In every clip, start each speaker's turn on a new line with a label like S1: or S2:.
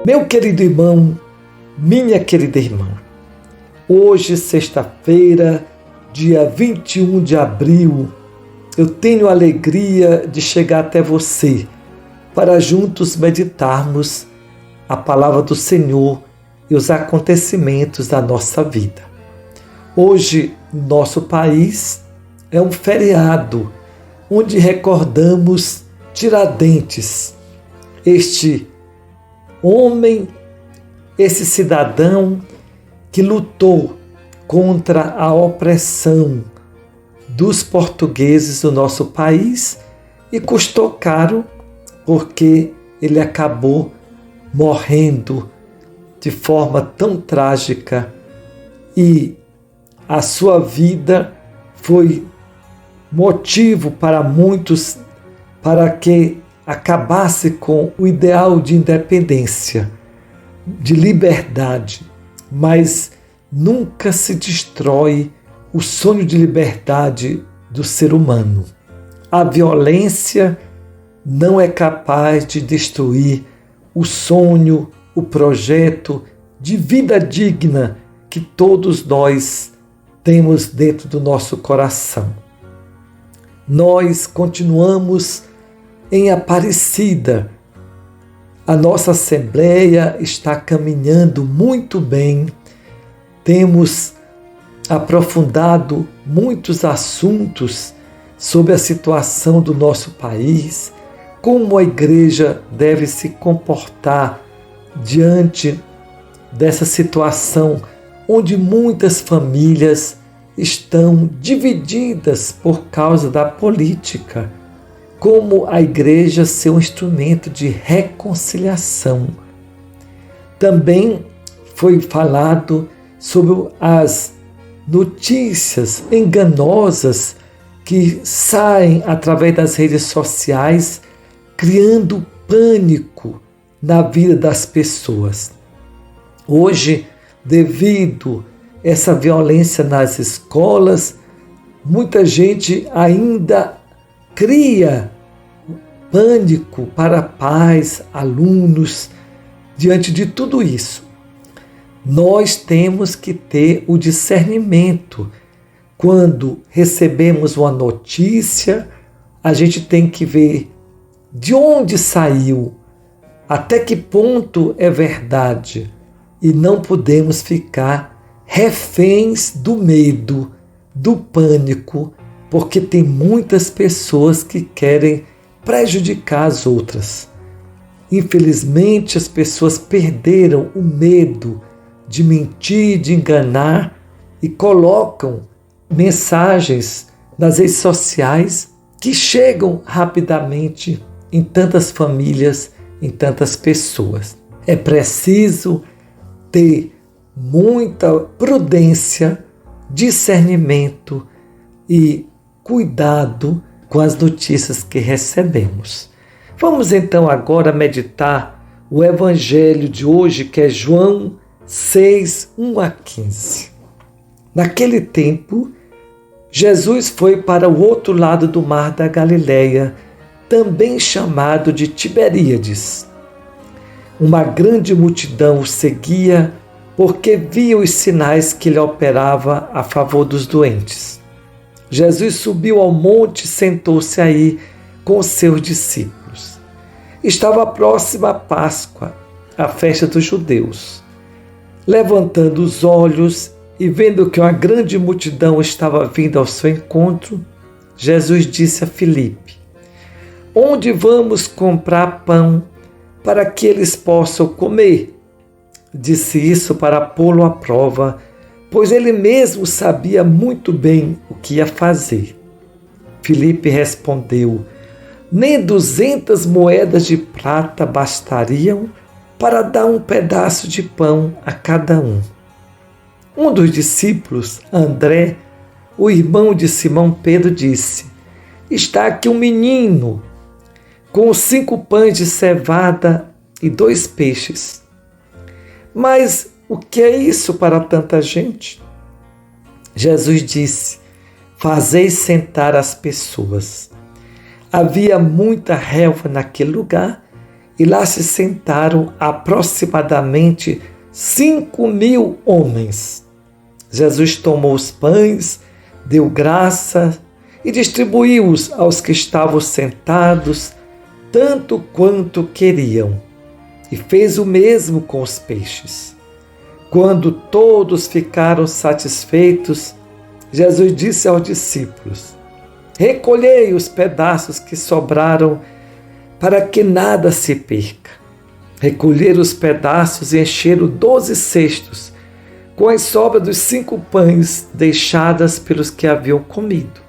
S1: Meu querido irmão, minha querida irmã, hoje, sexta-feira, dia 21 de abril, eu tenho a alegria de chegar até você para juntos meditarmos a palavra do Senhor e os acontecimentos da nossa vida. Hoje, nosso país é um feriado onde recordamos Tiradentes, este homem, esse cidadão que lutou contra a opressão dos portugueses do nosso país e custou caro porque ele acabou morrendo de forma tão trágica e a sua vida foi motivo para muitos para que acabasse com o ideal de independência, de liberdade, mas nunca se destrói o sonho de liberdade do ser humano. A violência não é capaz de destruir o sonho, o projeto de vida digna que todos nós temos dentro do nosso coração. Nós continuamos em Aparecida. A nossa Assembleia está caminhando muito bem. Temos aprofundado muitos assuntos sobre a situação do nosso país, como a igreja deve se comportar diante dessa situação onde muitas famílias estão divididas por causa da política. Como a igreja ser um instrumento de reconciliação. Também foi falado sobre as notícias enganosas que saem através das redes sociais, criando pânico na vida das pessoas. Hoje, devido a essa violência nas escolas, muita gente ainda cria pânico para pais, alunos. Diante de tudo isso, nós temos que ter o discernimento. Quando recebemos uma notícia, a gente tem que ver de onde saiu, até que ponto é verdade, e não podemos ficar reféns do medo, do pânico, porque tem muitas pessoas que querem prejudicar as outras. Infelizmente, as pessoas perderam o medo de mentir, de enganar e colocam mensagens nas redes sociais que chegam rapidamente em tantas famílias, em tantas pessoas. É preciso ter muita prudência, discernimento e cuidado com as notícias que recebemos. Vamos então agora meditar o evangelho de hoje, que é João 6, 1 a 15. Naquele tempo, Jesus foi para o outro lado do mar da Galileia, também chamado de Tiberíades. Uma grande multidão o seguia porque via os sinais que ele operava a favor dos doentes. Jesus subiu ao monte e sentou-se aí com os seus discípulos. Estava próxima a Páscoa, a festa dos judeus. Levantando os olhos e vendo que uma grande multidão estava vindo ao seu encontro, Jesus disse a Filipe: "Onde vamos comprar pão para que eles possam comer?" Disse isso para pô-lo à prova, pois ele mesmo sabia muito bem o que ia fazer. Filipe respondeu: "Nem 200 moedas de prata bastariam para dar um pedaço de pão a cada um." Um dos discípulos, André, o irmão de Simão Pedro, disse: "Está aqui um menino com 5 pães de cevada e 2 peixes. Mas o que é isso para tanta gente?" Jesus disse: "Fazei sentar as pessoas." Havia muita relva naquele lugar e lá se sentaram aproximadamente 5.000 homens. Jesus tomou os pães, deu graça e distribuiu-os aos que estavam sentados, tanto quanto queriam, e fez o mesmo com os peixes. Quando todos ficaram satisfeitos, Jesus disse aos discípulos: recolhei os pedaços que sobraram, para que nada se perca. Recolheram os pedaços e encheram 12 cestos, com as sobras dos 5 pães deixadas pelos que haviam comido.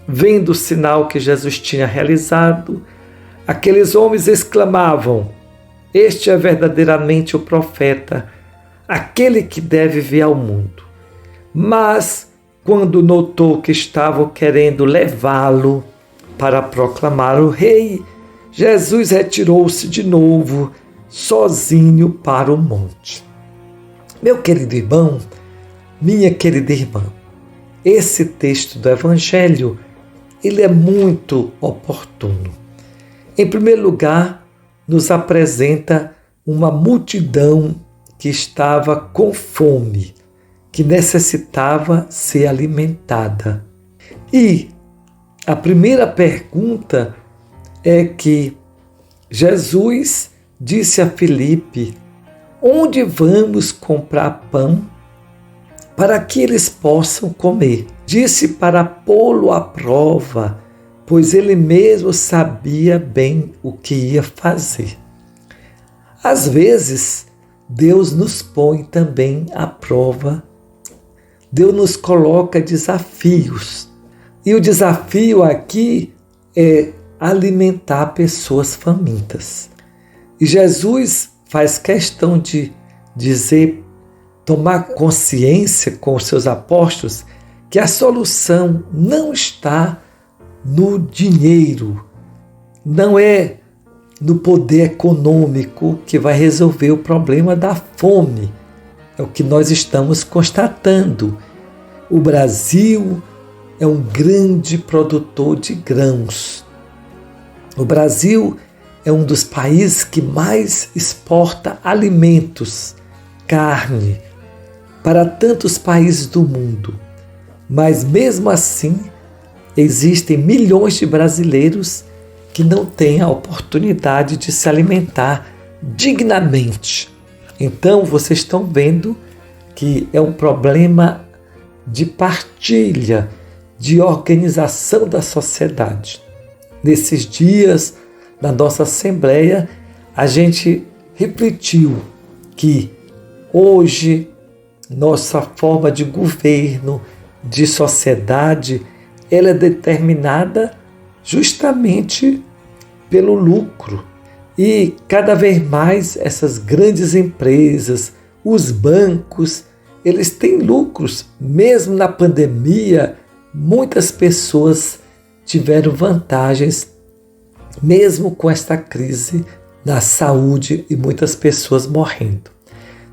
S1: Vendo o sinal que Jesus tinha realizado, aqueles homens exclamavam: este é verdadeiramente o profeta, aquele que deve vir ao mundo. Mas, quando notou que estavam querendo levá-lo para proclamar o rei, Jesus retirou-se de novo, sozinho para o monte. Meu querido irmão, minha querida irmã, esse texto do Evangelho, ele é muito oportuno. Em primeiro lugar, nos apresenta uma multidão que estava com fome, que necessitava ser alimentada. E a primeira pergunta é que Jesus disse a Filipe: onde vamos comprar pão para que eles possam comer? Disse para pô-lo à prova, pois ele mesmo sabia bem o que ia fazer. Às vezes, Deus nos põe também à prova. Deus nos coloca desafios. E o desafio aqui é alimentar pessoas famintas. E Jesus faz questão de dizer, tomar consciência com os seus apóstolos, que a solução não está no dinheiro, não é no poder econômico que vai resolver o problema da fome. É o que nós estamos constatando. O Brasil é um grande produtor de grãos. O Brasil é um dos países que mais exporta alimentos, carne, para tantos países do mundo. Mas mesmo assim, existem milhões de brasileiros que não têm a oportunidade de se alimentar dignamente. Então, vocês estão vendo que é um problema de partilha, de organização da sociedade. Nesses dias, na nossa Assembleia, a gente refletiu que hoje nossa forma de governo, de sociedade, ela é determinada justamente pelo lucro. E cada vez mais essas grandes empresas, os bancos, eles têm lucros. Mesmo na pandemia, muitas pessoas tiveram vantagens, mesmo com esta crise na saúde e muitas pessoas morrendo.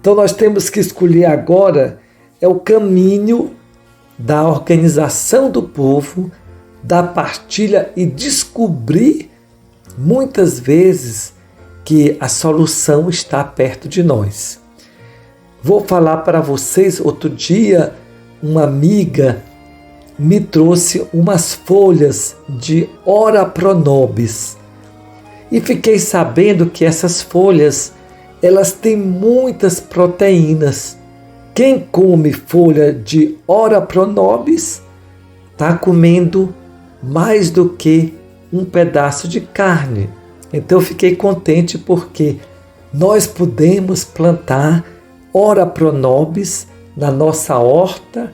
S1: Então nós temos que escolher agora o caminho da organização do povo, da partilha e descobrir muitas vezes que a solução está perto de nós. Vou falar para vocês, outro dia uma amiga me trouxe umas folhas de Ora Pro Nobis e fiquei sabendo que essas folhas, elas têm muitas proteínas. Quem come folha de Ora Pro Nobis está comendo mais do que um pedaço de carne. Então eu fiquei contente porque nós podemos plantar Ora Pro Nobis na nossa horta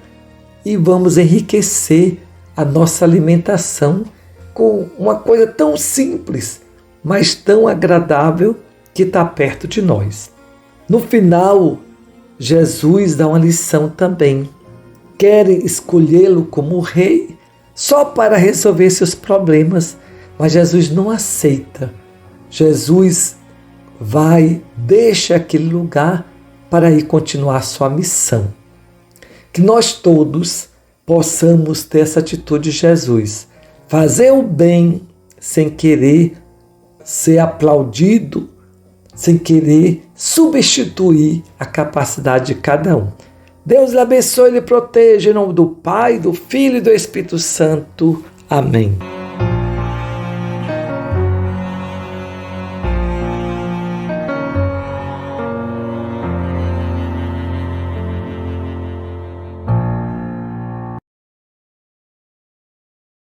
S1: e vamos enriquecer a nossa alimentação com uma coisa tão simples, mas tão agradável que está perto de nós. No final, Jesus dá uma lição também. Querem escolhê-lo como rei só para resolver seus problemas, mas Jesus não aceita. Jesus deixa aquele lugar para ir continuar sua missão. Que nós todos possamos ter essa atitude de Jesus. Fazer o bem sem querer ser aplaudido sem querer substituir a capacidade de cada um. Deus lhe abençoe e lhe proteja, em nome do Pai, do Filho e do Espírito Santo. Amém.